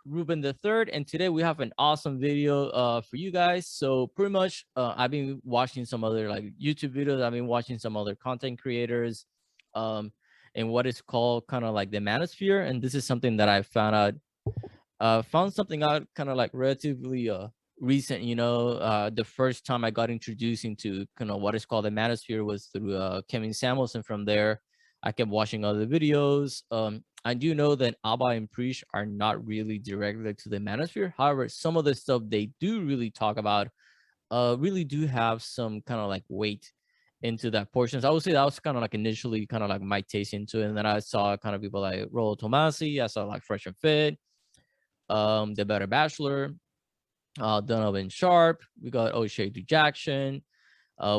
Ruben the third, and today we have an awesome video for you guys. So pretty much I've been watching some other like YouTube videos, I've been watching some other content creators um and what is called kind of like the manosphere. And this is something that I found something out kind of like relatively recent. The first time I got introduced into kind of what is called the manosphere was through Kevin Samuelson. From there I kept watching other videos. I do know that Abba and Preach are not really directly to the manosphere. However, some of the stuff they do really talk about really do have some kind of like weight into that portion. So I would say that was kind of like initially kind of like my taste into it. And then I saw kind of people like Rollo Tomasi, I saw like Fresh and Fit, The Better Bachelor, Donovan Sharp, we got O'Shea Jackson,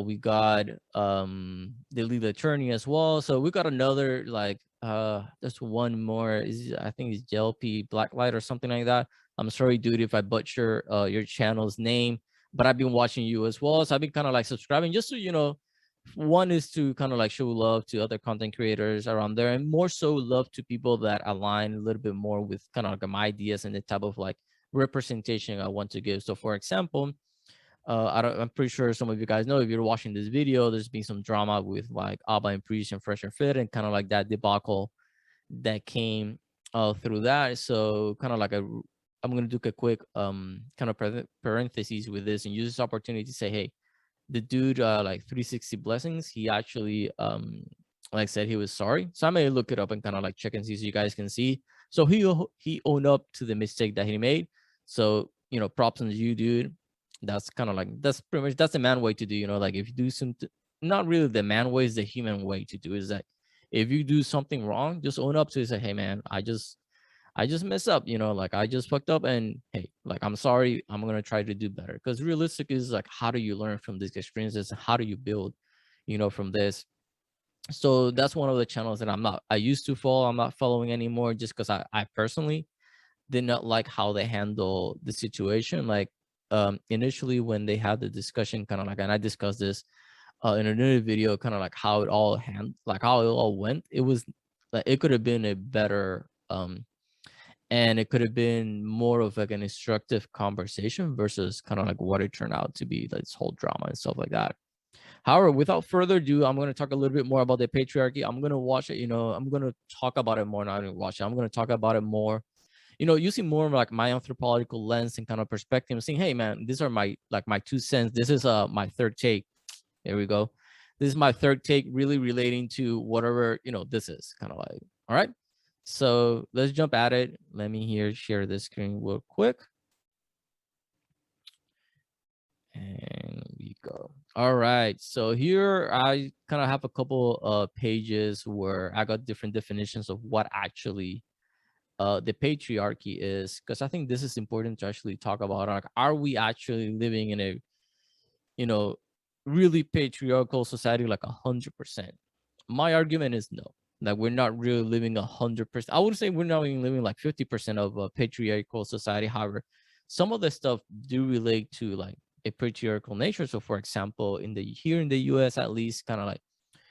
we got the lead attorney as well. So we got another like there's one more, is I think it's JLP Blacklight or something like that. I'm sorry, dude, if I butcher your channel's name, but I've been watching you as well. So I've been kind of like subscribing just so one is to kind of like show love to other content creators around there, and more so love to people that align a little bit more with kind of like my ideas and the type of like representation I want to give. So for example, I'm pretty sure some of you guys know, if you're watching this video, there's been some drama with like Abba and Priest and Fresh and Fit, and kind of like that debacle that came through that. So kind of like I'm gonna do a quick kind of parentheses with this and use this opportunity to say, hey, the dude like 360 blessings, he actually like said he was sorry. So I may look it up and kind of like check and see so you guys can see. So he owned up to the mistake that he made. So props on you, dude. That's kind of like, that's pretty much, that's the man way to do, like if you do something, not really the man way, is the human way to do, is that if you do something wrong, just own up to it. Say, hey man, I just messed up, like I just fucked up, and hey, like I'm sorry, I'm gonna try to do better. Because realistic is like, how do you learn from these experiences? How do you build, from this? So that's one of the channels that I used to follow. I'm not following anymore, just because I personally did not like how they handle the situation. Like initially when they had the discussion, kind of like, and I discussed this in another video, kind of like how it all like how it all went. It was like, it could have been a better and it could have been more of like an instructive conversation versus kind of like what it turned out to be, like this whole drama and stuff like that. However, without further ado, I'm going to talk a little bit more about the patriarchy. I'm going to watch it, I'm going to talk about it more, not even watch it. I'm going to talk about it more, using more of like my anthropological lens and kind of perspective, saying, hey man, these are my, like my 2 cents. This is my third take. There we go. This is my third take, really relating to whatever, this is kind of like, all right. So let's jump at it. Let me here share this screen real quick. And we go. All right. So here I kind of have a couple pages where I got different definitions of what actually the patriarchy is, because I think this is important to actually talk about. Like, are we actually living in a, you know, really patriarchal society, like 100%? My argument is no. Like, we're not really living 100%. I would say we're not even living like 50% of a patriarchal society. However, some of the stuff do relate to like a patriarchal nature. So, for example, here in the U.S., at least, kind of like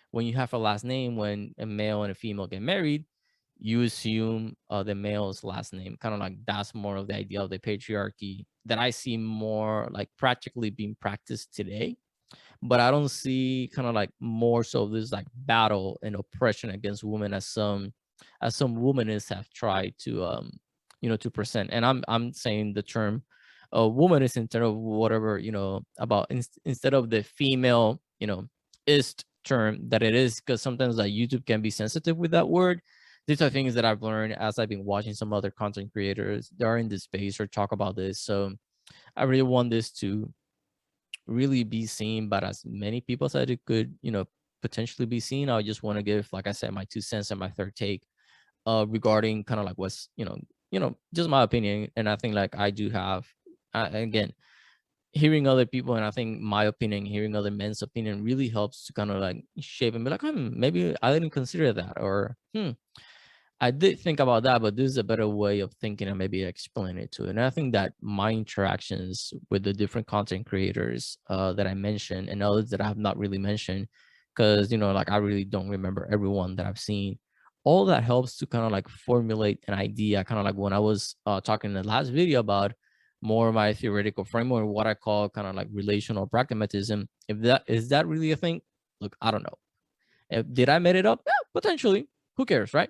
when you have a last name, when a male and a female get married, you assume the male's last name. Kind of like that's more of the idea of the patriarchy that I see more like practically being practiced today. But I don't see kind of like more so this like battle and oppression against women as some womanists have tried to to present. And I'm saying the term womanist instead of whatever, about instead of the female, ist term that it is, because sometimes like YouTube can be sensitive with that word. These are things that I've learned as I've been watching some other content creators that are in this space or talk about this. So I really want this to really be seen by as many people as it could, potentially be seen. I just want to give, like I said, my 2 cents and my third take regarding kind of like what's, just my opinion. And I think like I do have, again, hearing other people, and I think my opinion, hearing other men's opinion really helps to kind of like shape and be like, maybe I didn't consider that, or I did think about that, but this is a better way of thinking and maybe explain it to it. And I think that my interactions with the different content creators that I mentioned, and others that I have not really mentioned, because like I really don't remember everyone that I've seen, all that helps to kind of like formulate an idea, kind of like when I was talking in the last video about more of my theoretical framework, what I call kind of like relational pragmatism. If that is that really a thing? Look, I don't know. Did I made it up? Yeah, potentially. Who cares, right?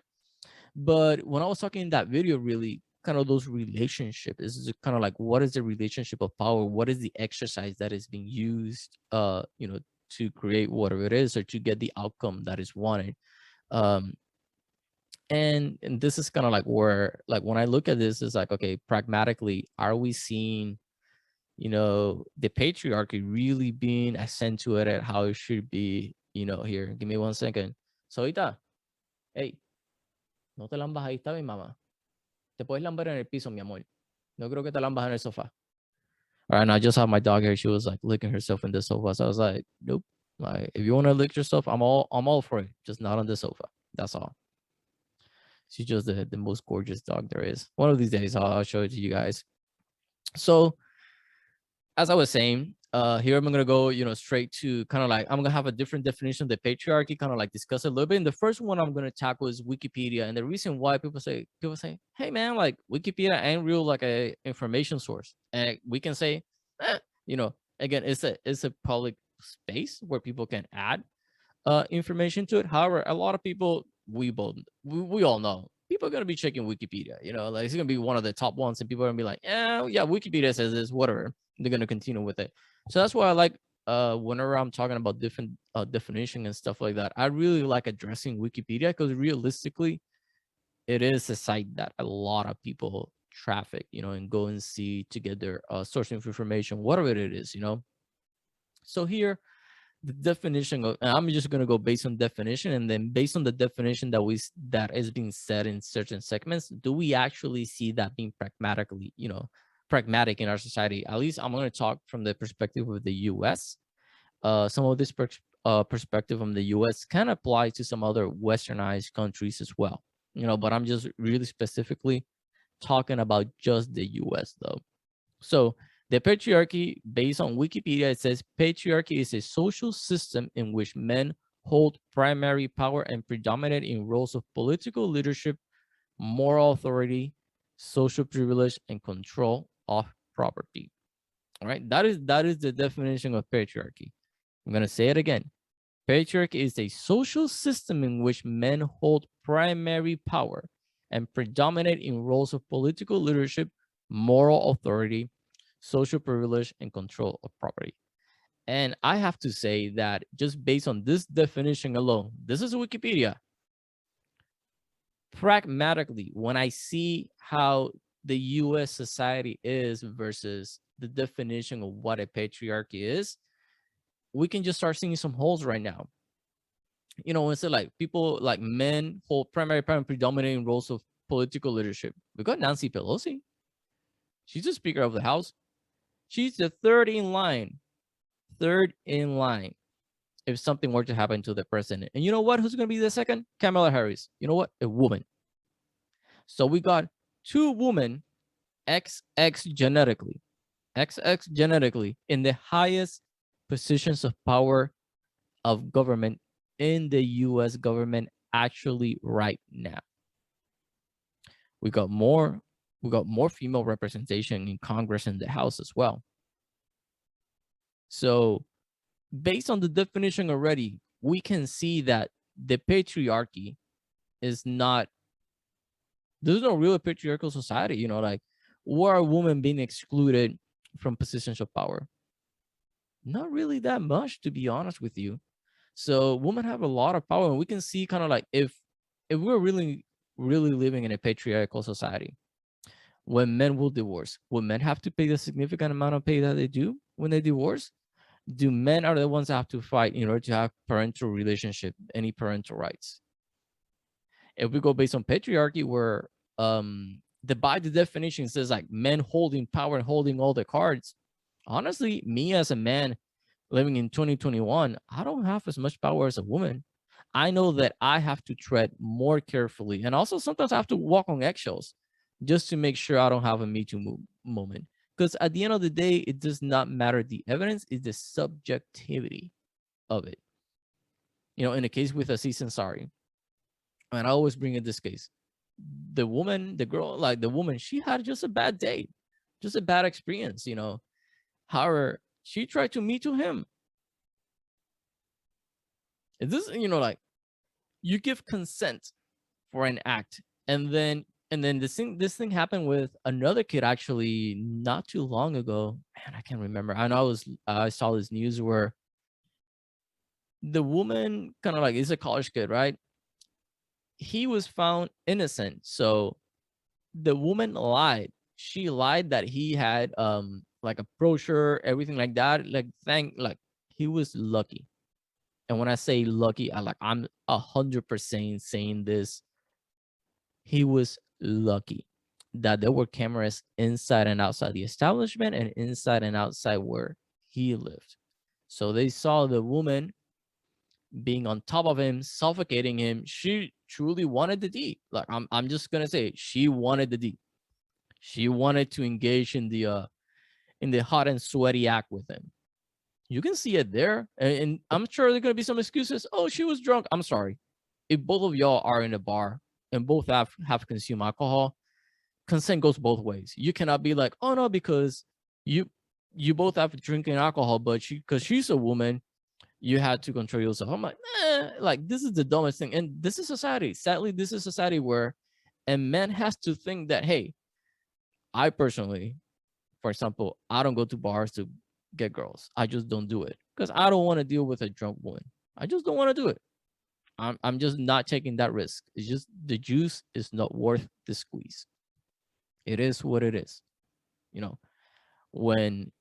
But when I was talking in that video, really kind of those relationships is kind of like, what is the relationship of power? What is the exercise that is being used, to create whatever it is or to get the outcome that is wanted? Um, and this is kind of like where, like, when I look at this, it's like, okay, pragmatically, are we seeing, the patriarchy really being accentuated how it should be? Here, give me 1 second. Soita, hey, no te lambas, ahí está mi mamá. Te puedes lamber en el piso, mi amor. No creo que te lambas en el sofá. All right, and I just had my dog here. She was like licking herself in the sofa. So I was like, nope. Like, if you want to lick yourself, I'm all for it. Just not on the sofa. That's all. She's just the most gorgeous dog there is. One of these days, I'll show it to you guys. So as I was saying, here I'm gonna go, straight to kind of like, I'm gonna have a different definition of the patriarchy, kind of like discuss it a little bit. And the first one I'm gonna tackle is Wikipedia. And the reason why people say, hey man, like Wikipedia ain't real like a information source. And we can say, again, it's a public space where people can add information to it. However, a lot of people, we all know, people are gonna be checking Wikipedia. Like, it's gonna be one of the top ones, and people are gonna be like, yeah, Wikipedia says this, whatever. They're gonna continue with it. So that's why I like, whenever I'm talking about different definition and stuff like that, I really like addressing Wikipedia, because realistically, it is a site that a lot of people traffic, and go and see to get their source of information, whatever it is. So here, the definition of, and I'm just going to go based on definition, and then based on the definition that is being said in certain segments, do we actually see that being pragmatic in our society? At least I'm going to talk from the perspective of the US. Some of this perspective from the US can apply to some other westernized countries as well, but I'm just really specifically talking about just the US though. So the patriarchy, based on Wikipedia, it says patriarchy is a social system in which men hold primary power and predominate in roles of political leadership, moral authority, social privilege, and control of property. All right, that is the definition of patriarchy. I'm gonna say it again. Patriarchy is a social system in which men hold primary power and predominate in roles of political leadership, moral authority, social privilege, and control of property. And I have to say that just based on this definition alone, this is Wikipedia. Pragmatically, when I see how the US society is versus the definition of what a patriarchy is, we can just start seeing some holes right now. Instead, like, people like men hold primary power and predominating roles of political leadership. We got Nancy Pelosi. She's the Speaker of the House. She's the third in line if something were to happen to the president. And you know what? Who's going to be the second? Kamala Harris. You know what? A woman. So we got two women, XX genetically in the highest positions of power of government in the US government actually right now. We got more female representation in Congress and the House as well. So based on the definition already, we can see that the patriarchy is not, there's no real patriarchal society, like, where are women being excluded from positions of power? Not really that much, to be honest with you. So women have a lot of power, and we can see kind of like, if we're really living in a patriarchal society, when men will divorce, will men have to pay the significant amount of pay that they do when they divorce? Do men are the ones that have to fight in order to have parental relationship, any parental rights? If we go based on patriarchy, where by the definition says like men holding power and holding all the cards, honestly, me as a man living in 2021, I don't have as much power as a woman. I know that I have to tread more carefully, and also sometimes I have to walk on eggshells just to make sure I don't have a Me Too moment. Because at the end of the day, it does not matter the evidence, it's the subjectivity of it. In the case with Aziz Ansari, And I always bring in this case. The woman, the girl, like the woman, she had just a bad day, just a bad experience, you know. However, she tried to me to him. Is this, you know, like you give consent for an act, and then this thing happened with another kid actually not too long ago. Man, I can't remember. I know I saw this news where the woman kind of like is a college kid, right? He was found innocent. So the woman lied. She lied that he had like a brochure, everything like that. Like he was lucky. And when I say lucky, I'm 100% saying this. He was lucky that there were cameras inside and outside the establishment and inside and outside where he lived. So they saw the woman being on top of him, suffocating him. She truly wanted the D. Like I'm just gonna say she wanted the D. She wanted to engage in the hot and sweaty act with him. You can see it there. And I'm sure there are gonna be some excuses. Oh, she was drunk. I'm sorry. If both of y'all are in a bar and both have consumed alcohol, consent goes both ways. You cannot be like, oh no, because you you both have drinking alcohol, but because she's a woman, you had to control yourself. I'm like this is the dumbest thing. And this is society. Sadly, this is society where a man has to think that, hey, I personally, for example, I don't go to bars to get girls. I just don't do it because I don't want to deal with a drunk woman. I just don't want to do it. I'm just not taking that risk. It's just the juice is not worth the squeeze. It is what it is. You know, when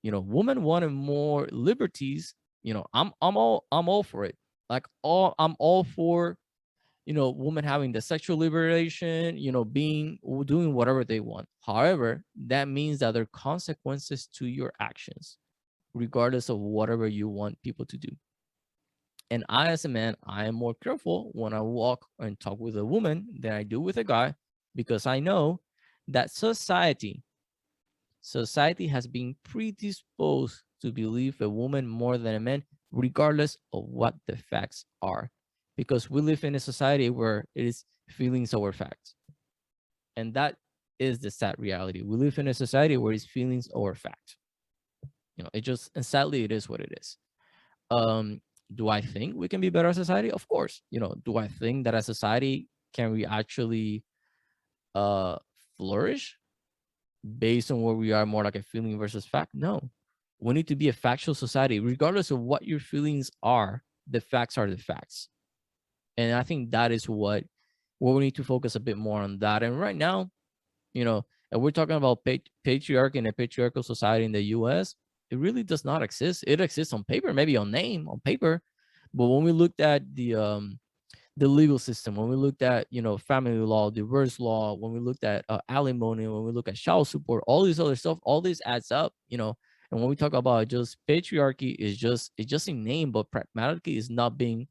women wanted more liberties, I'm all for it. Like I'm all for women having the sexual liberation, being doing whatever they want. However, that means that there are consequences to your actions, regardless of whatever you want people to do. And I, as a man, I am more careful when I walk and talk with a woman than I do with a guy, because I know that society has been predisposed to believe a woman more than a man, regardless of what the facts are. Because we live in a society where it is feelings over facts. And that is the sad reality. We live in a society where it's feelings over fact. And sadly, it is what it is. Do I think we can be better as a society? Of course. Do I think that as a society can we actually uh flourish based on where we are, more like a feeling versus fact? No. We need to be a factual society. Regardless of what your feelings are, the facts are the facts. And I think that is what we need to focus a bit more on that. And right now, and we're talking about patriarchy and a patriarchal society in the US, it really does not exist. It exists on paper, maybe on name, on paper. But when we looked at the legal system, when we looked at family law, divorce law, when we looked at alimony, when we look at child support, all this other stuff, all this adds up. And when we talk about just patriarchy, it's just in name, but pragmatically is not being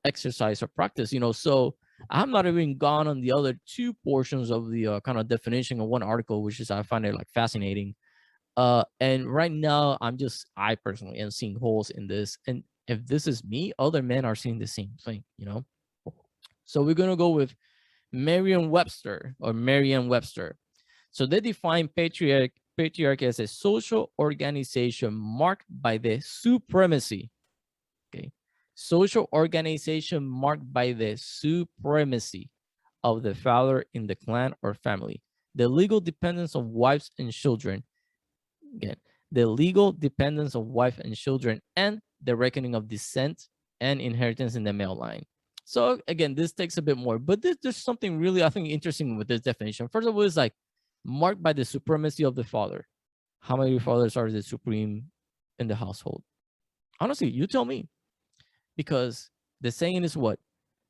exercised or practiced. So I'm not even gone on the other two portions of the kind of definition of one article, which is I find it like fascinating. And right now I personally am seeing holes in this. And if this is me, other men are seeing the same thing. So we're gonna go with Merriam-Webster. So they define patriarchy as a social organization marked by the supremacy. Okay. Social organization marked by the supremacy of the father in the clan or family, the legal dependence of wives and children. Again, the legal dependence of wife and children, and the reckoning of descent and inheritance in the male line. So again, this takes a bit more, but there's something really, I think, interesting with this definition. First of all, it's like marked by the supremacy of the father. How many fathers are the supreme in the household? Honestly, you tell me. Because the saying is what?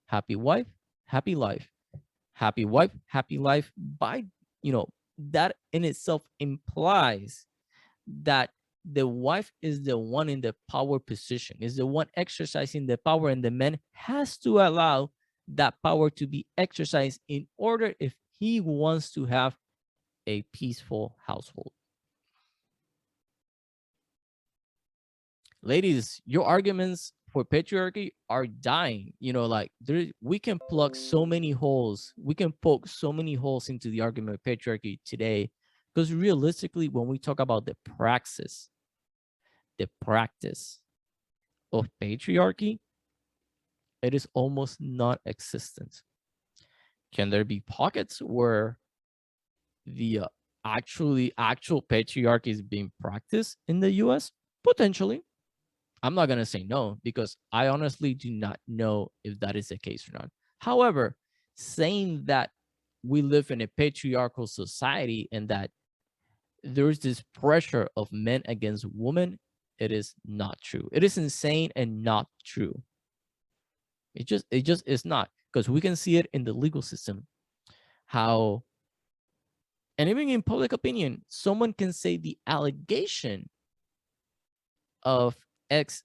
Happy wife, happy life. Happy wife, happy life. By, that in itself implies that the wife is the one in the power position, is the one exercising the power, and the man has to allow that power to be exercised in order if he wants to have a peaceful household. Ladies, your arguments for patriarchy are dying. You know, like we can plug so many holes, we can poke so many holes into the argument of patriarchy today, because realistically, when we talk about the practice of patriarchy, it is almost non-existent. Can there be pockets where the actual patriarchy is being practiced in the US? Potentially. I'm not going to say no, because I honestly do not know if that is the case or not. However, saying that we live in a patriarchal society and that there's this pressure of men against women, it is not true. It is insane and not true. It just is not, because we can see it in the legal system, how, and even in public opinion, someone can say the allegation of sex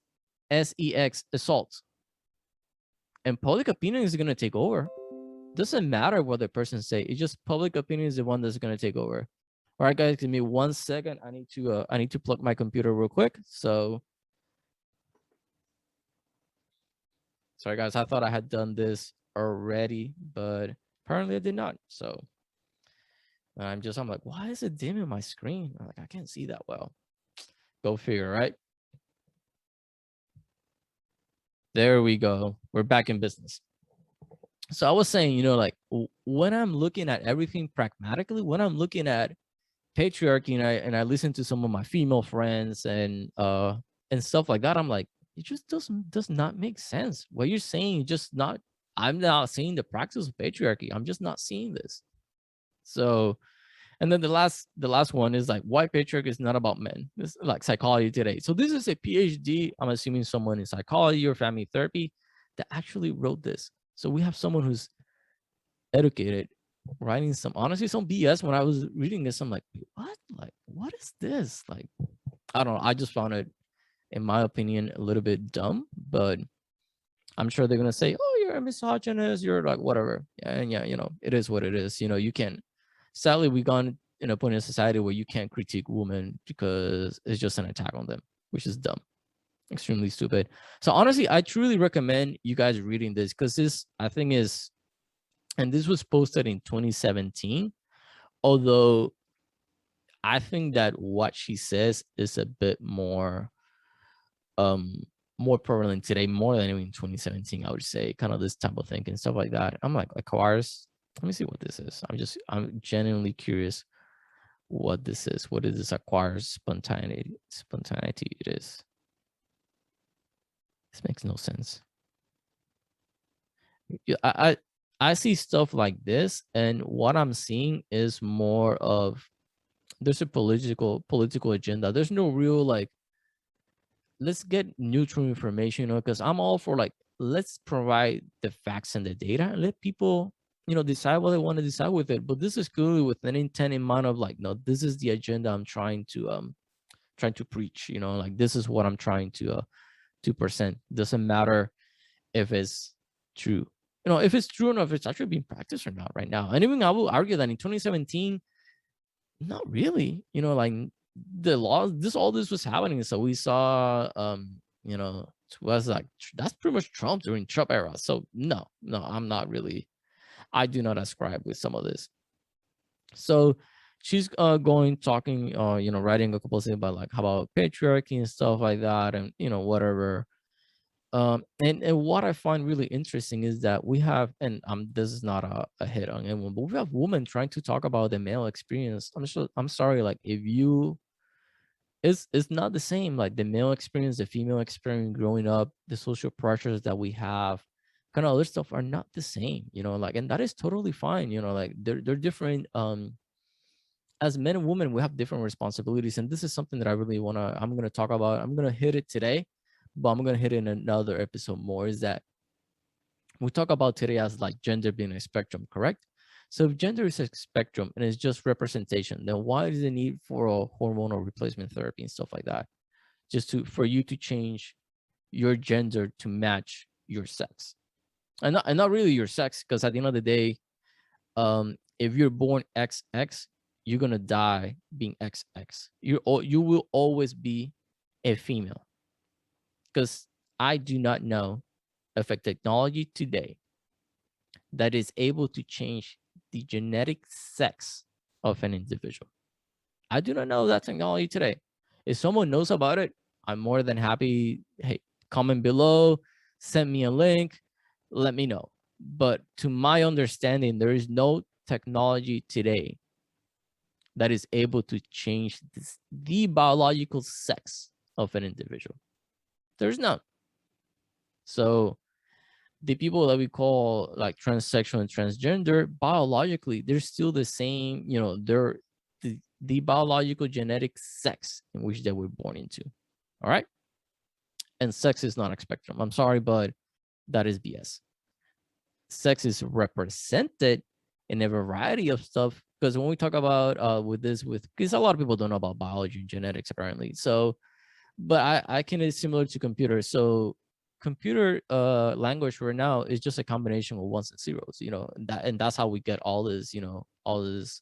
assault, and public opinion is going to take over. Doesn't matter what the person say. It's just public opinion is the one that's going to take over. All right, guys, give me 1 second. I need to plug my computer real quick. So sorry, guys. I thought I had done this already, but apparently I did not. So I'm like, why is it dim in my screen? I'm like, I can't see that well. Go figure, right? There we go. We're back in business. So I was saying, you know, like when I'm looking at everything pragmatically, when I'm looking at patriarchy and I listen to some of my female friends and stuff like that, I'm like, it just does not make sense. What you're saying, just not, I'm not seeing the practice of patriarchy. I'm just not seeing this. So, and then the last one is like, why patriarchy is not about men. This is like Psychology Today. So this is a PhD, I'm assuming someone in psychology or family therapy, that actually wrote this. So we have someone who's educated writing some, honestly, some BS. When I was reading this, I'm like, what? Like, what is this? Like, I don't know. I just found it, in my opinion, a little bit dumb, but I'm sure they're going to say, oh, you're a misogynist. You're like, whatever. And yeah, you know, it is what it is. You know, you can, sadly, we've gone in a point in society where you can't critique women because it's just an attack on them, which is dumb, extremely stupid. So honestly, I truly recommend you guys reading this, because this, I think, is, and this was posted in 2017, although I think that what she says is a bit more more prevalent today, more than in 2017, I would say, kind of this type of thing and stuff like that. I'm like acquires, let me see what this is. I'm genuinely curious what this is. What is this acquires spontaneity it is? This makes no sense. Yeah, I see stuff like this, and what I'm seeing is more of, there's a political agenda. There's no real like, let's get neutral information, you know, because I'm all for like, let's provide the facts and the data and let people, you know, decide what they want to decide with it. But this is clearly with an intent in mind of like, no, this is the agenda I'm trying to preach, you know, like this is what I'm trying to present. Doesn't matter if it's true, you know, if it's true or if it's actually being practiced or not right now. And even I will argue that in 2017, not really, you know, like the laws, all this was happening. So we saw, you know, it was like, that's pretty much Trump during Trump era. So no, I'm not really, I do not ascribe with some of this. So she's talking, you know, writing a couple of things about like, how about patriarchy and stuff like that, and you know, whatever. And what I find really interesting is that we have, and this is not a hit on anyone, but we have women trying to talk about the male experience. I'm sorry, like if you, it's not the same. Like the male experience, the female experience growing up, the social pressures that we have, kind of other stuff are not the same, you know, like, and that is totally fine, you know, like they're different. As men and women, we have different responsibilities, and this is something that I'm gonna talk about. I'm gonna hit it today, but I'm gonna hit it in another episode more. Is that we talk about today as like gender being a spectrum, correct? So if gender is a spectrum and it's just representation, then why is the need for a hormonal replacement therapy and stuff like that? Just for you to change your gender to match your sex, and not really your sex, because at the end of the day, if you're born XX, you're gonna die being XX. You will always be a female, because I do not know of a technology today that is able to change the genetic sex of an individual. I do not know that technology today. If someone knows about it, I'm more than happy. Hey, comment below, send me a link, let me know. But to my understanding, there is no technology today that is able to change the biological sex of an individual. There's none. So the people that we call like transsexual and transgender, biologically, they're still the same, they're the biological genetic sex in which they were born into. All right. And sex is not a spectrum. I'm sorry, but that is BS. Sex is represented in a variety of stuff. Because when we talk about because a lot of people don't know about biology and genetics apparently. So, but I can, it's similar to computers. So computer language right now is just a combination of ones and zeros, and that's how we get all this, all this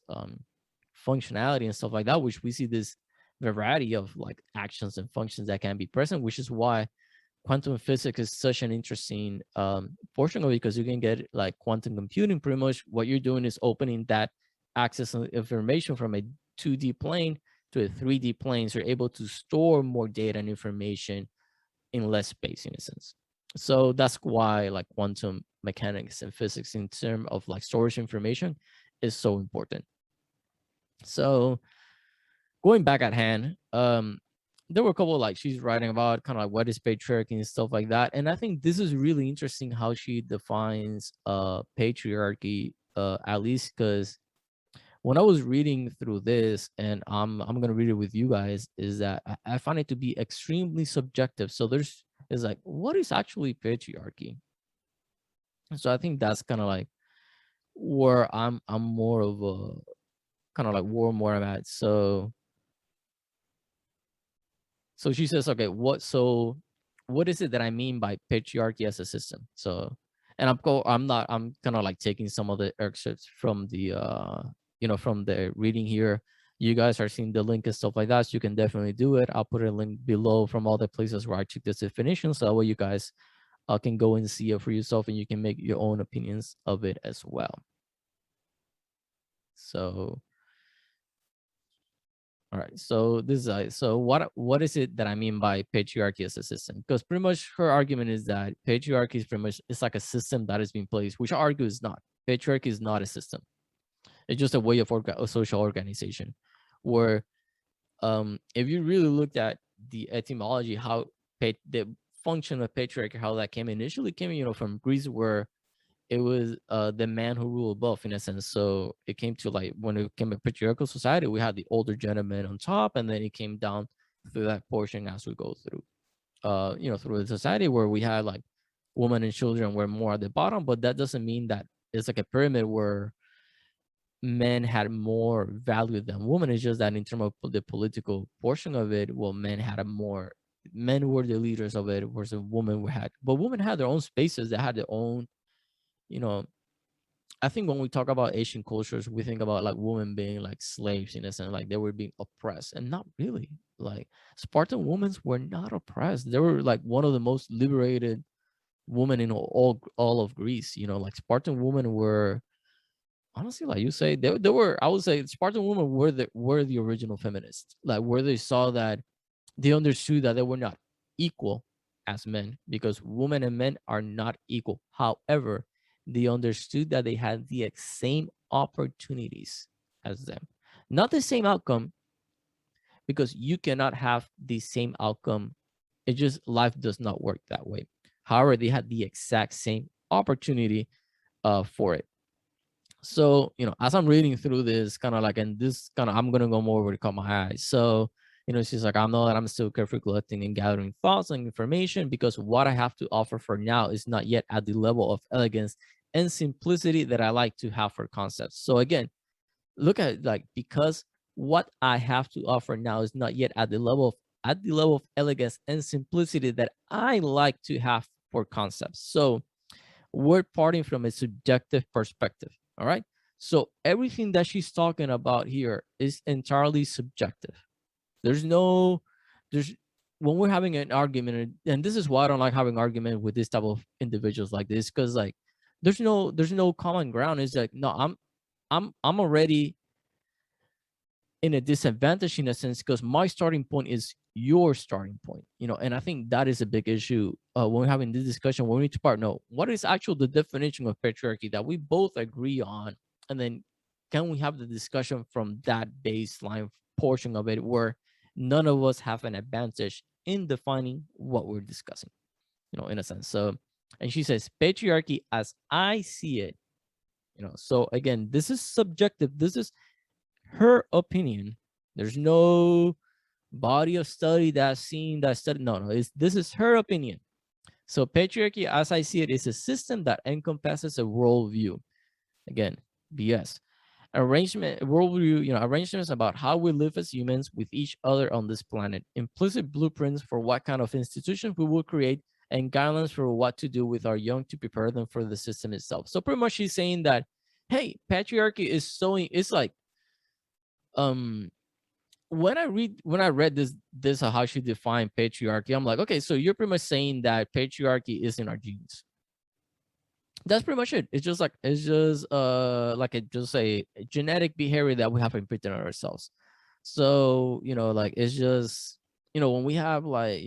functionality and stuff like that, which we see this variety of like actions and functions that can be present, which is why quantum physics is such an interesting portion of it, because you can get like quantum computing. Pretty much what you're doing is opening that access information from a 2D plane to a 3D plane. So you're able to store more data and information in less space in a sense. So that's why like quantum mechanics and physics in terms of like storage information is so important. So going back at hand, there were a couple of, like, she's writing about kind of like what is patriarchy and stuff like that. And I think this is really interesting how she defines patriarchy, at least because when I was reading through this, and I'm gonna read it with you guys, is that I find it to be extremely subjective. So is like, what is actually patriarchy? So I think that's kind of like where I'm more of a kind of like where I'm at. So she says, okay, what is it that I mean by patriarchy as a system? So, and I'm kind of like taking some of the excerpts from the from the reading here. You guys are seeing the link and stuff like that, so you can definitely do it. I'll put a link below from all the places where I took this definition, so that way you guys can go and see it for yourself, and you can make your own opinions of it as well. So all right, so this is so what is it that I mean by patriarchy as a system? Because pretty much her argument is that patriarchy is pretty much, it's like a system that is being placed, which I argue is not. Patriarchy is not a system. It's just a way of a social organization, where if you really looked at the etymology, how the function of patriarchy, how that came initially came, from Greece, where it was the man who ruled above in a sense. So it came to like when it came a patriarchal society, we had the older gentleman on top, and then it came down through that portion as we go through, through the society, where we had like women and children were more at the bottom. But that doesn't mean that it's like a pyramid where men had more value than women. It's just that in terms of the political portion of it, well, men were the leaders of it, whereas women had their own spaces, they had their own, you know I think when we talk about Asian cultures, we think about like women being like slaves in a sense, like they were being oppressed, and not really. Like Spartan women were not oppressed. They were like one of the most liberated women in all of Greece. Like Spartan women were, honestly, like you say, they were. I would say Spartan women were the original feminists. Like where they saw that they understood that they were not equal as men, because women and men are not equal. However, they understood that they had the same opportunities as them. Not the same outcome, because you cannot have the same outcome. It just, life does not work that way. However, they had the exact same opportunity for it. So, as I'm reading through this, kind of like, and this kind of, I'm going to go more over to caught my eyes. So, she's like, I know that I'm still carefully collecting and gathering thoughts and information, because what I have to offer for now is not yet at the level of elegance and simplicity that I like to have for concepts. So again, look at it, like, because what I have to offer now is not yet at the level of elegance and simplicity that I like to have for concepts. So we're parting from a subjective perspective. All right. So everything that she's talking about here is entirely subjective. There's when we're having an argument, and this is why I don't like having argument with this type of individuals like this, because like there's no common ground. It's like, no, I'm already in a disadvantage in a sense, because my starting point is your starting point, and I think that is a big issue when we're having this discussion. We need to part know what is actual the definition of patriarchy that we both agree on, and then can we have the discussion from that baseline portion of it where none of us have an advantage in defining what we're discussing, in a sense. So, and she says patriarchy as I see it, so again, this is subjective. This is her opinion. There's no body of study that's seen that study. No, no, this is her opinion. So patriarchy, as I see it, is a system that encompasses a worldview. Again, BS. Arrangement, worldview, arrangements about how we live as humans with each other on this planet. Implicit blueprints for what kind of institutions we will create, and guidelines for what to do with our young to prepare them for the system itself. So pretty much she's saying that, hey, patriarchy is so, it's like, um when I read this how she defined patriarchy, I'm like, okay, so you're pretty much saying that patriarchy is in our genes. That's pretty much it. It's just like a genetic behavior that we have imprinted on ourselves. So, like it's just, when we have like,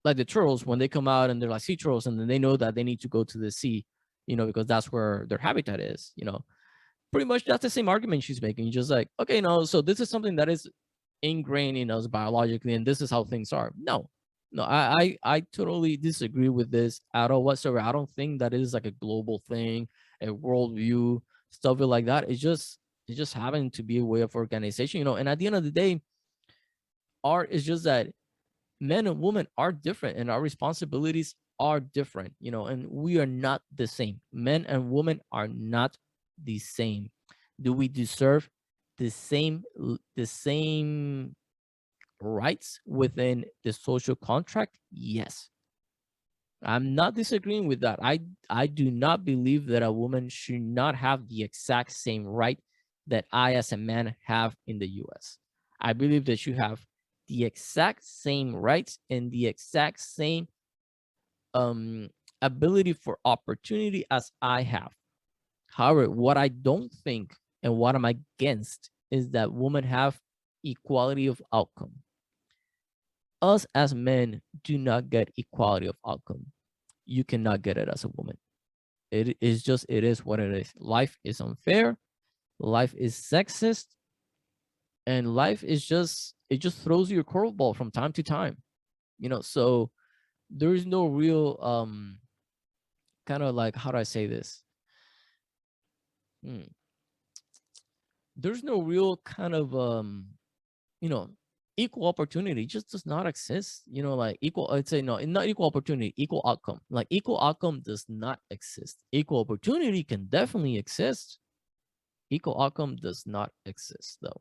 like the turtles, when they come out and they're like sea turtles, and then they know that they need to go to the sea, because that's where their habitat is, pretty much that's the same argument she's making. Just like, okay, no, so this is something that is ingrained in us biologically, and this is how things are. No, no, I totally disagree with this at all whatsoever. I don't think that is like a global thing, a worldview, stuff like that. It's just having to be a way of organization, and at the end of the day, art is just that men and women are different and our responsibilities are different, and we are not the same. Men and women are not the same. Do we deserve the same rights within the social contract? Yes. I'm not disagreeing with that. I do not believe that a woman should not have the exact same right that I as a man have in the US. I believe that you have the exact same rights and the exact same um ability for opportunity as I have. However, what I don't think and what I'm against is that women have equality of outcome. Us as men do not get equality of outcome. You cannot get it as a woman. It is what it is. Life is unfair. Life is sexist. And life is it just throws you a curveball from time to time. So there is no real kind of like, how do I say this? Hmm. There's no real kind of you know, equal opportunity just does not exist. Like equal, I'd say no, not equal opportunity, equal outcome. Like equal outcome does not exist. Equal opportunity can definitely exist. Equal outcome does not exist though.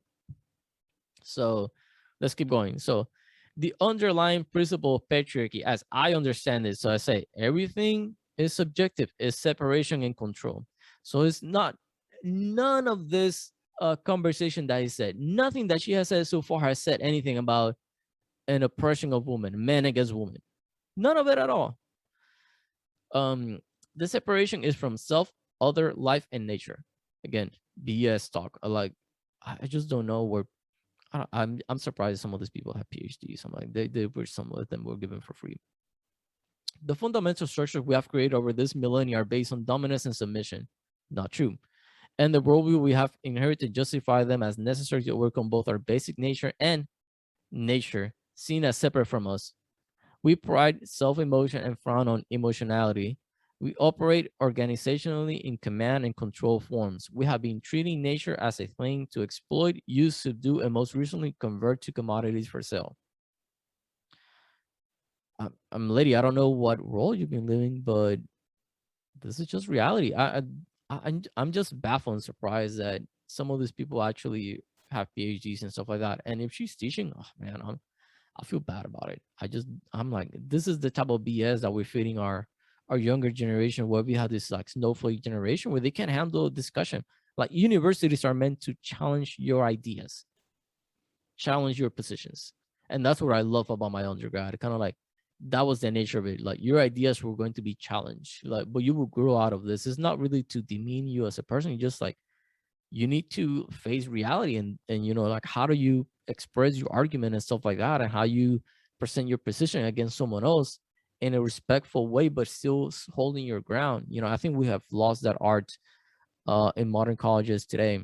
So let's keep going. So the underlying principle of patriarchy, as I understand it, so I say everything is subjective, is separation and control. So it's not none of this conversation that he said, nothing that she has said so far has said anything about an oppression of women, men against women. None of it at all. The separation is from self, other, life, and nature. Again, BS talk. I just don't know where I'm surprised some of these people have PhDs. I'm like, they were, some of them were given for free. The fundamental structures we have created over this millennia are based on dominance and submission. Not true. And the worldview we have inherited justify them as necessary to overcome both our basic nature and nature, seen as separate from us. We pride self-emotion and frown on emotionality. We operate organizationally in command and control forms. We have been treating nature as a thing to exploit, use, subdue, and most recently convert to commodities for sale. Lady, I don't know what role you've been living, but this is just reality. I'm just baffled and surprised that some of these people actually have PhDs and stuff like that. And if she's teaching, oh man, I feel bad about it. I'm like, this is the type of BS that we're feeding our younger generation, where we have this like snowflake generation where they can't handle discussion. Like universities are meant to challenge your ideas, challenge your positions. And that's what I love about my undergrad. Kind of like that was the nature of it. Like your ideas were going to be challenged, like, but you will grow out of this. It's not really to demean you as a person. You just like you need to face reality and like how do you express your argument and stuff like that, and how you present your position against someone else in a respectful way, but still holding your ground. I think we have lost that art in modern colleges today.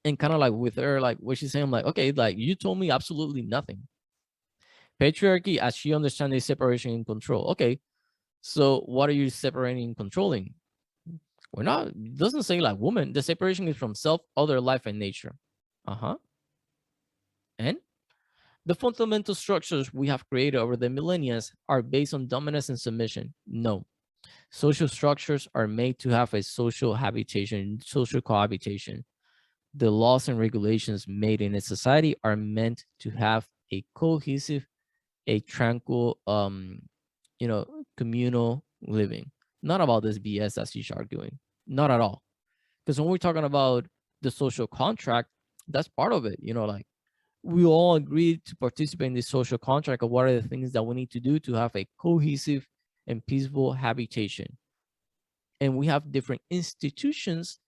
And kind of like with her, like what she's saying, I'm like, okay, like you told me absolutely nothing. Patriarchy, as she understands, is separation and control. Okay, so what are you separating and controlling? We're not, it doesn't say like woman. The separation is from self, other, life, and nature. Uh-huh. And the fundamental structures we have created over the millennia are based on dominance and submission. No. Social structures are made to have a social habitation, social cohabitation. The laws and regulations made in a society are meant to have a cohesive, a tranquil, you know, communal living. Not about this BS that she's arguing. Not at all. Because when we're talking about the social contract, that's part of it. Like we all agreed to participate in this social contract of what are the things that we need to do to have a cohesive and peaceful habitation. And we have different institutions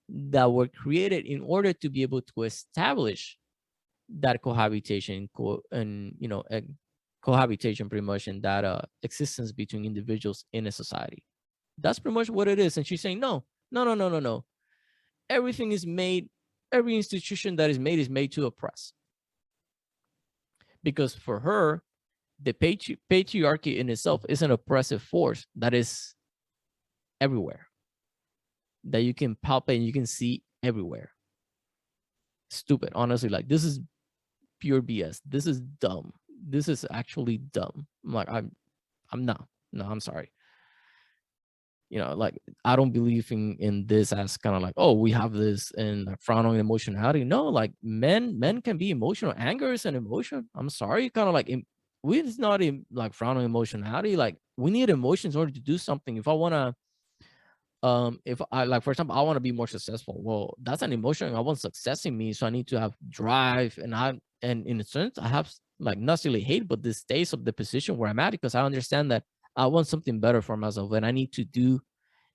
that were created in order to be able to establish that cohabitation cohabitation pretty much, and that existence between individuals in a society. That's pretty much what it is. And she's saying no, no, no, no, no, no. Everything is made, every institution that is made to oppress. Because for her, the patriarchy in itself is an oppressive force that is everywhere, that you can palpate and you can see everywhere. Stupid, honestly. Like this is pure BS. This is dumb. This is actually dumb. I'm not. No, I'm sorry. Like I don't believe in this as kind of like, oh, we have this and like frown on emotionality. No, like men can be emotional. Anger is an emotion. I'm sorry, kind of like it's not like frown on emotionality. Like we need emotions in order to do something. If I want to if I, like, for example, I want to be more successful, well, that's an emotion. I want success in me, so I need to have drive. And in a sense I have like not necessarily hate, but this stays of the position where I'm at, because I understand that I want something better for myself and I need to do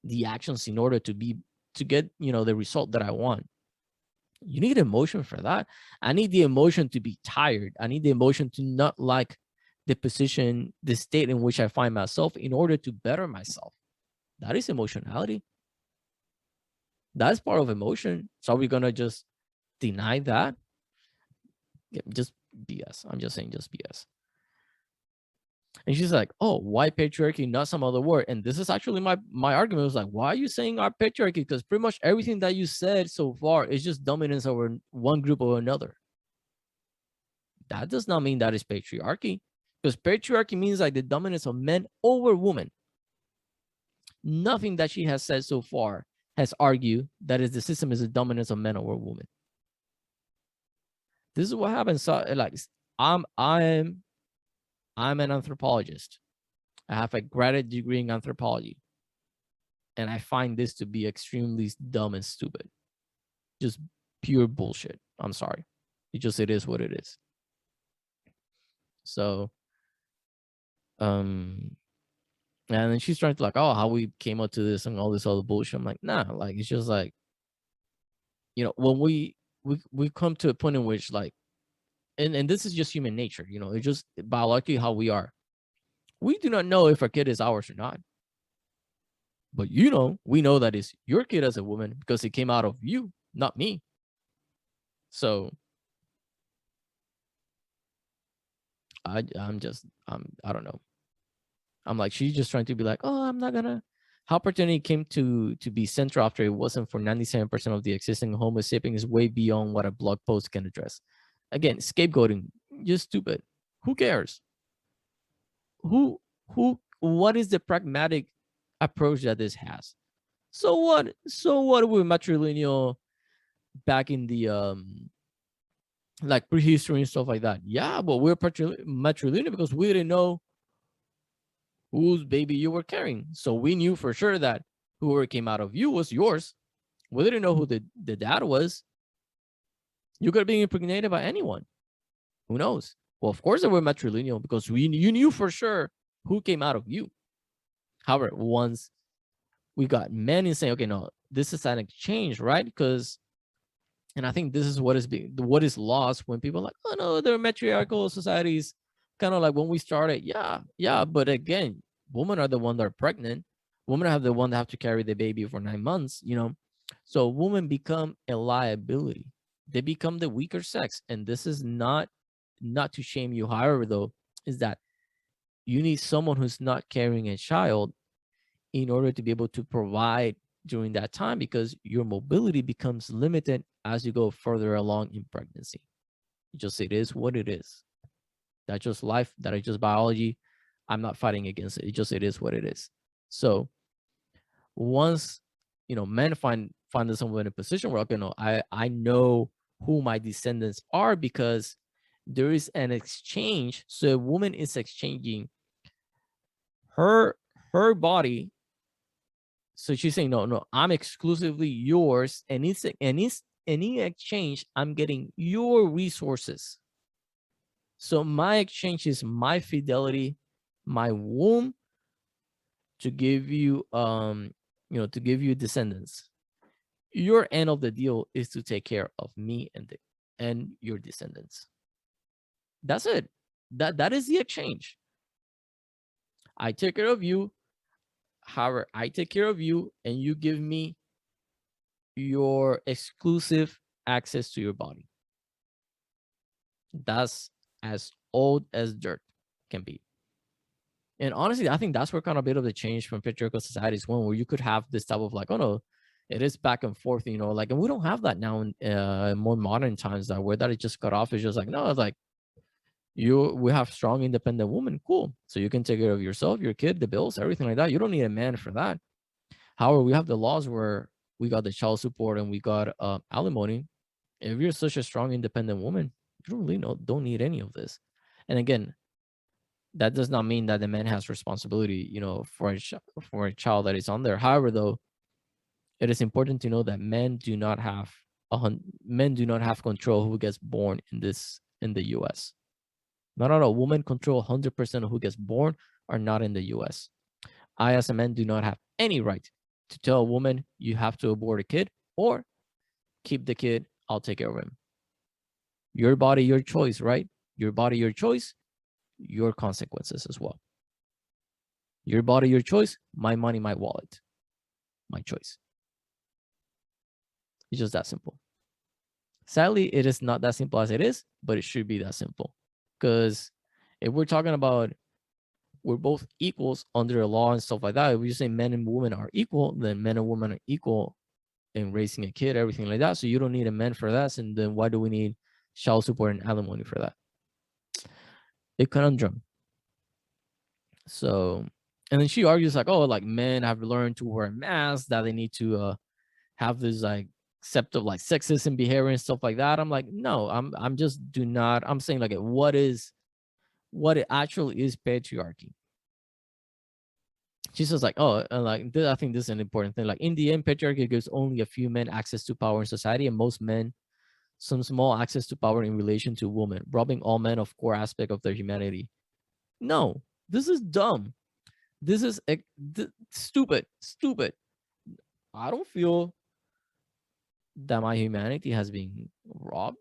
the actions in order to get the result that I want. You need emotion for that. I need the emotion to be tired. I need the emotion to not like the position, the state in which I find myself, in order to better myself. That is emotionality. That's part of emotion. So are we gonna just deny that? Yeah, just BS. I'm just saying, just BS. And she's like, oh, why patriarchy, not some other word? And this is actually my argument. Was like, why are you saying our patriarchy? Because pretty much everything that you said so far is just dominance over one group or another. That does not mean that is patriarchy, because patriarchy means like the dominance of men over women. Nothing that she has said so far has argued that is the system is a dominance of men over women. This is what happens. So like I'm an anthropologist. I have a graduate degree in anthropology. And I find this to be extremely dumb and stupid. Just pure bullshit. I'm sorry. It is what it is. So and then she's trying to like, oh, how we came up to this and all this other bullshit. I'm like, nah, like it's just like, when we come to a point in which like, and this is just human nature, it's just biologically how we are. We do not know if our kid is ours or not. But we know that it's your kid as a woman because it came out of you, not me. So I don't know. I'm like, she's just trying to be like, oh, I'm not gonna. How opportunity came to be central after it wasn't for 97% of the existing Homo sapiens is way beyond what a blog post can address. Again, scapegoating, just stupid. Who cares? Who what is the pragmatic approach that this has? So what? So what with matrilineal back in the like prehistory and stuff like that? Yeah, but we're matrilineal because we didn't know whose baby you were carrying. So we knew for sure that whoever came out of you was yours. We didn't know who the dad was. You could have been impregnated by anyone. Who knows? Well, of course they were matrilineal because you knew for sure who came out of you. However, once we got men in saying, okay, no, this is an exchange, right? Because, and I think this is what is lost when people are like, oh no, they're matriarchal societies. Kind of like when we started, yeah. But again, women are the one that are pregnant. Women have the one that have to carry the baby for 9 months, So women become a liability. They become the weaker sex. And this is not to shame you. However, though, is that you need someone who's not carrying a child in order to be able to provide during that time, because your mobility becomes limited as you go further along in pregnancy. It is what it is. That's just life. That is just biology. I'm not fighting against it. It is what it is. So once men find themselves in a position where, okay, no, I know who my descendants are, because there is an exchange. So a woman is exchanging her body. So she's saying, no, I'm exclusively yours, and it's any exchange, I'm getting your resources. So my exchange is my fidelity, my womb, to give you descendants. Your end of the deal is to take care of me and your descendants. That's it. That is the exchange. I take care of you. However, I take care of you, and you give me your exclusive access to your body. That's as old as dirt can be. And honestly, I think that's where kind of a bit of the change from patriarchal societies went, where you could have this type of like, oh no, it is back and forth, like, and we don't have that now in more modern times, that where that it just cut off. It's just like, no, it's like we have strong, independent women. Cool. So you can take care of yourself, your kid, the bills, everything like that. You don't need a man for that. However, we have the laws where we got the child support and we got alimony. If you're such a strong, independent woman, you don't need any of this. And again, that does not mean that the man has responsibility, for a child that is on there. However, though, it is important to know that men do not have control who gets born in the U.S. Not at all. Women control 100% of who gets born are not in the U.S. I, as a man, do not have any right to tell a woman you have to abort a kid or keep the kid. I'll take care of him. Your body, your choice, right? Your body, your choice, your consequences as well. Your body, your choice, my money, my wallet, my choice. It's just that simple. Sadly, it is not that simple as it is, but it should be that simple. Because if we're talking about we're both equals under the law and stuff like that, if we just say men and women are equal, then men and women are equal in raising a kid, everything like that. So you don't need a man for that. And then why do we need child support and alimony for that? A conundrum. So, and then she argues like, oh, like men have learned to wear masks, that they need to have this like acceptive like sexism behavior and stuff like that. I'm like, no, I'm just I'm saying like what it actually is patriarchy. She says like, oh, and like I think this is an important thing. Like in the end, patriarchy gives only a few men access to power in society, and most men some small access to power in relation to women, robbing all men of core aspect of their humanity. No, this is dumb. This is stupid. I don't feel that my humanity has been robbed.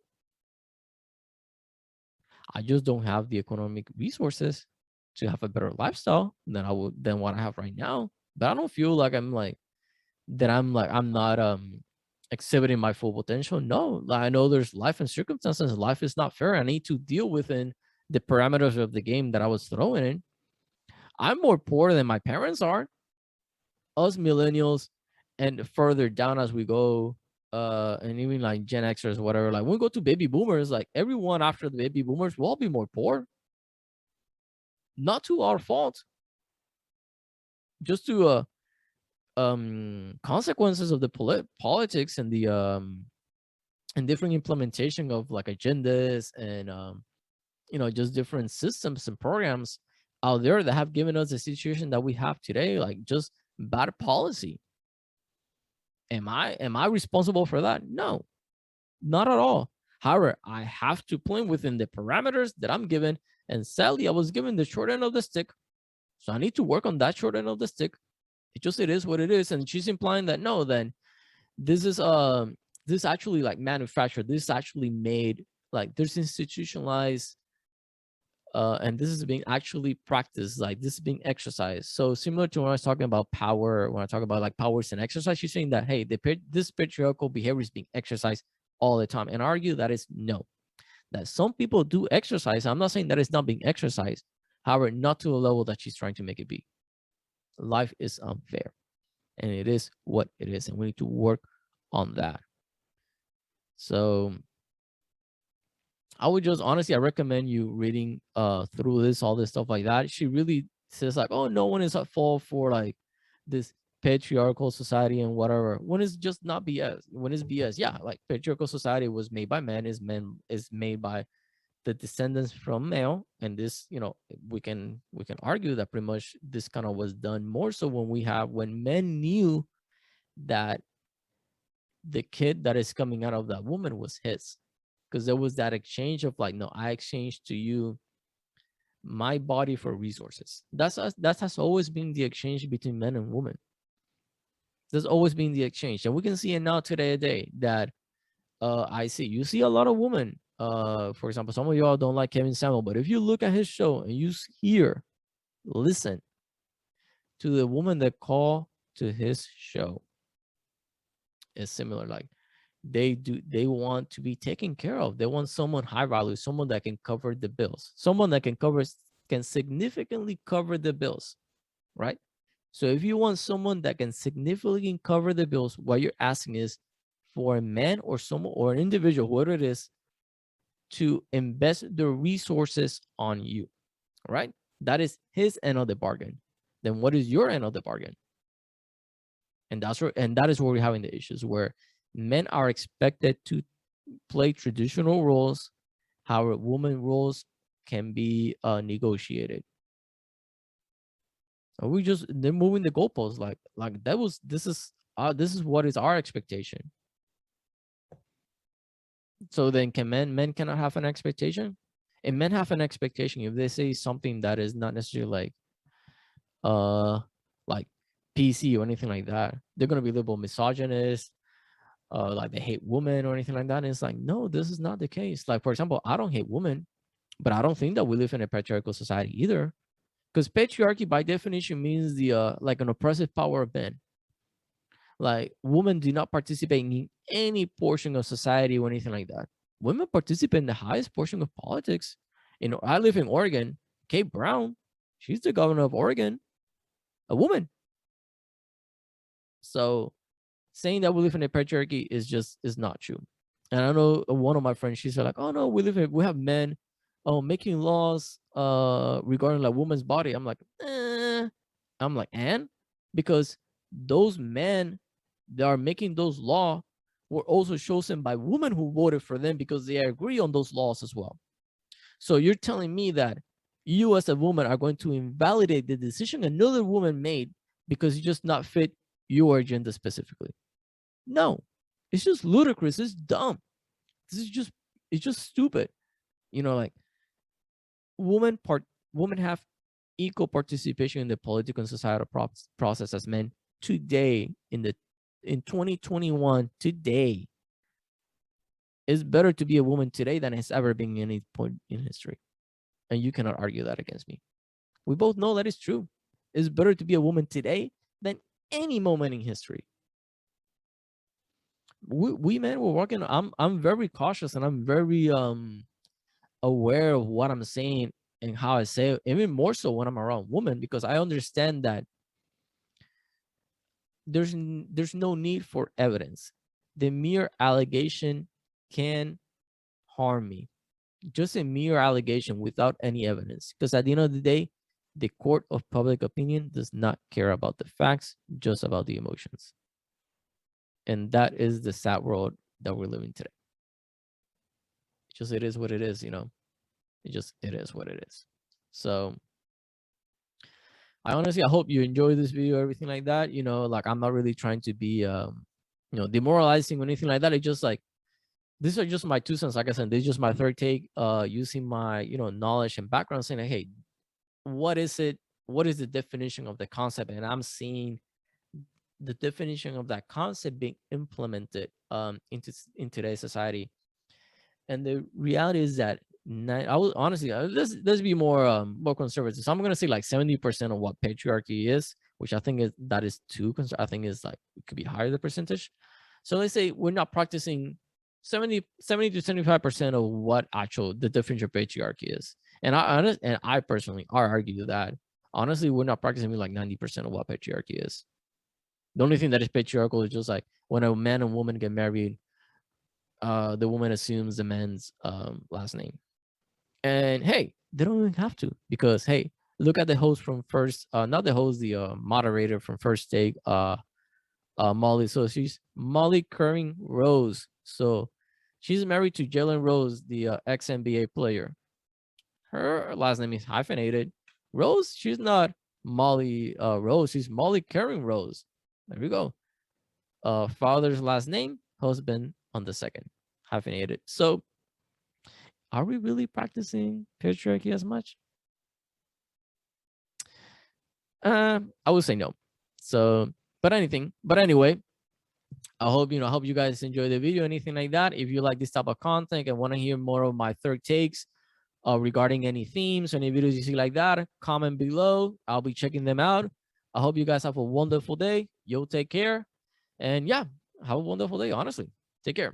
I just don't have the economic resources to have a better lifestyle than what I have right now. But I don't feel like I'm not exhibiting my full potential. No, I know there's life and circumstances. Life is not fair. I need to deal within the parameters of the game that I was throwing in. I'm more poor than my parents are. Us millennials, and further down as we go, and even like Gen Xers, whatever. Like when we go to baby boomers, like everyone after the baby boomers will all be more poor. Not to our fault. Just to consequences of the politics and the and different implementation of like agendas and just different systems and programs out there that have given us the situation that we have today, like just bad policy. Am I responsible for that? No, not at all. However, I have to play within the parameters that I'm given. And sadly, I was given the short end of the stick. So I need to work on that short end of the stick. It is what it is. And she's implying that no, then this is this actually like manufactured, this is actually made, like this institutionalized, and this is being actually practiced, like this is being exercised. So similar to when I was talking about power, when I talk about like powers and exercise, she's saying that hey, this patriarchal behavior is being exercised all the time, and argue that is no, that some people do exercise. I'm not saying that it's not being exercised, however, not to a level that she's trying to make it be. Life is unfair, and it is what it is, and we need to work on that. So I would just honestly, I recommend you reading through this, all this stuff like that. She really says like, oh, no one is at fault for like this patriarchal society and whatever. When it's just not BS. When it's BS, yeah, like patriarchal society was made by men, is made by the descendants from male. And this, you know, we can argue that pretty much this kind of was done more so when men knew that the kid that is coming out of that woman was his, because there was that exchange of like, no, I exchange to you my body for resources. That has always been the exchange between men and women. There's always been the exchange, and we can see it now today that you see a lot of women. For example, some of y'all don't like Kevin Samuel, but if you look at his show and you listen to the woman that call to his show, it's similar. Like they want to be taken care of. They want someone high value, someone that can cover the bills, someone that can significantly cover the bills, right? So if you want someone that can significantly cover the bills, what you're asking is for a man or someone or an individual, whoever it is, to invest the resources on you, right? That is his end of the bargain. Then what is your end of the bargain? And that is where we're having the issues, where men are expected to play traditional roles, however, women roles can be negotiated. And they're moving the goalposts like this is what is our expectation. So then can men cannot have an expectation? And men have an expectation if they say something that is not necessarily like PC or anything like that, they're gonna be labeled misogynist, like they hate women or anything like that. And it's like, no, this is not the case. Like, for example, I don't hate women, but I don't think that we live in a patriarchal society either. Because patriarchy by definition means the like an oppressive power of men. Like women do not participate in any portion of society or anything like that. Women participate in the highest portion of politics. I live in Oregon. Kate Brown, she's the governor of Oregon, a woman. So saying that we live in a patriarchy is not true. And I know one of my friends, she's like, oh no, we have men making laws regarding like woman's body. I'm like, and because those men that are making those laws were also chosen by women who voted for them because they agree on those laws as well. So you're telling me that you as a woman are going to invalidate the decision another woman made because you just not fit your agenda specifically? No, it's just ludicrous. It's dumb. It's just stupid. You know, like women have equal participation in the political and societal process as men today in 2021 today. It's better to be a woman today than it's ever been any point in history. And you cannot argue that against me. We both know that is true. It's better to be a woman today than any moment in history. We men were working. I'm very cautious and I'm very aware of what I'm saying and how I say it, even more so when I'm around women, because I understand that there's no need for evidence. The mere allegation can harm me. Just a mere allegation without any evidence. Because at the end of the day, the court of public opinion does not care about the facts, just about the emotions. And that is the sad world that we're living today. It is what it is, you know. It is what it is. So I hope you enjoy this video, everything like that. You know, like I'm not really trying to be demoralizing or anything like that. It's just like these are just my 2 cents. Like I said, this is just my third take, using my, knowledge and background, saying like, hey, what is it? What is the definition of the concept? And I'm seeing the definition of that concept being implemented in today's society. And the reality is that I will honestly, let's be more conservative. So I'm gonna say like 70% of what patriarchy is, which I think is too. I think is like it could be higher the percentage. So let's say we're not practicing 70 to 75% of what actual the definition of patriarchy is. And I personally argue that honestly we're not practicing like 90% of what patriarchy is. The only thing that is patriarchal is just like when a man and woman get married, the woman assumes the man's last name. And hey, they don't even have to, because hey, look at the host from first, not the host, the moderator from First Take, Molly. So she's Molly Curring Rose. So she's married to Jalen Rose, the ex NBA player. Her last name is hyphenated. Rose, she's not Molly Rose, she's Molly Curring Rose. There we go. Father's last name, husband on the second, hyphenated. So are we really practicing patriarchy as much? I would say no. So, but anyway, I hope you guys enjoy the video, anything like that. If you like this type of content and want to hear more of my third takes regarding any themes or any videos you see like that, comment below. I'll be checking them out. I hope you guys have a wonderful day. You'll take care. And yeah, have a wonderful day, honestly. Take care.